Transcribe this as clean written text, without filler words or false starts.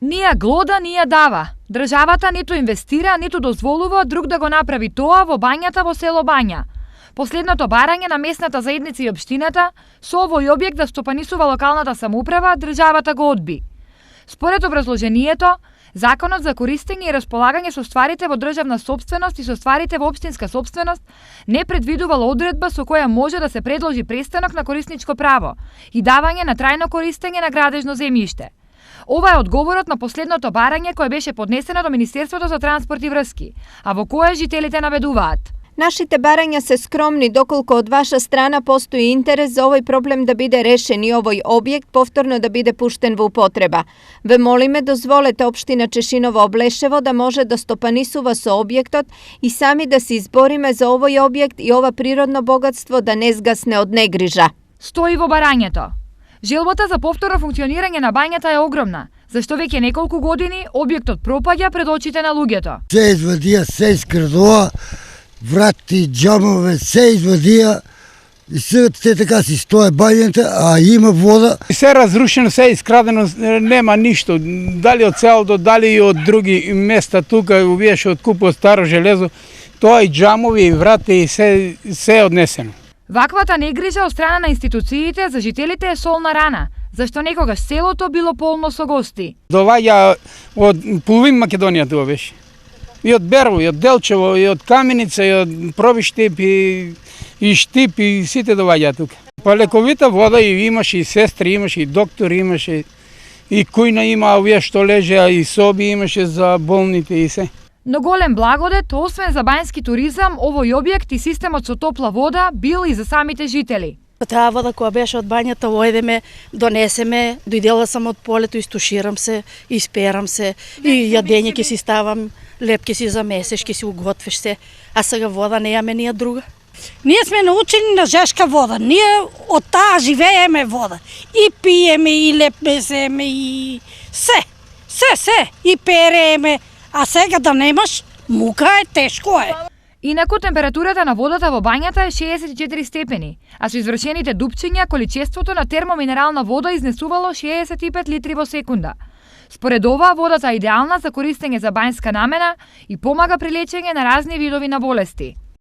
Ни ја глода, ни ја дава. Државата ниту инвестира, ниту дозволува друг да го направи тоа во бањата во село Бања. Последното барање на местната заедница и општината со овој објект да стопанисува локалната самоуправа, државата го одби. Според образложението, Законот за користење и располагање со стварите во државна сопственост и со стварите во општинска сопственост не предвидувала одредба со која може да се предложи престанок на корисничко право и давање на трајно користење на градежно земјиште. Ова е одговорот на последното барање кое беше поднесено до Министерството за транспорт и врски, а во кое жителите наведуваат. Нашите барања се скромни доколку од ваша страна постои интерес за овој проблем да биде решен и овој објект повторно да биде пуштен во употреба. Ве молиме дозволете општина Чешиново Облешево да може да стопанисува со објектот и сами да се избориме за овој објект и ова природно богатство да не згасне од негрижа. Стои во барањето. Желбата за повторно функционирање на бањата е огромна, зашто веќе неколку години објектот пропаѓа пред очите на луѓето. Се извадија, се искрадува, врати, џамове, се извадија и се така си стое бањата, а има вода. Се разрушено, се искрадено, нема ништо. Дали од селото, дали и од други места тука, увиеше од купо старо железо, тоа и џамови, и врати, и се однесено. Ваквата негрижа од страна на институциите за жителите е солна рана, зашто некогаш селото било полно со гости. Доваѓа од половин Македонија тоа беше. И од Берово, и од Делчево, и од Каменица, и од Провиштип, и Штип, и сите доваѓа тука. Па лековита вода и имаше и сестри, имаше и доктори, имаше и кујна има, овие што лежеа, и соби имаше за болните и се. Но голем благодет, освен за бањски туризам, овој објект и системот со топла вода бил и за самите жители. Таа вода која беше од бањата, ојдеме, донесеме, дојдела сам од полето, истуширам се, исперам се, и јадење ќе си ставам, лепке си замесеш, ќе си уготвиш се, а сега вода неаме ние друга. Ние сме научени на жешка вода, ние од таа живееме вода. И пиеме, и лепмесеме, и се, и перееме, а сега да немаш, мука е, тешко е. Инаку температурата на водата во бањата е 64 степени, а со извршените дупчиња количеството на термоминерална вода изнесувало 65 литри во секунда. Според ова, водата е идеална за користење за бањска намена и помага при лечење на разни видови на болести.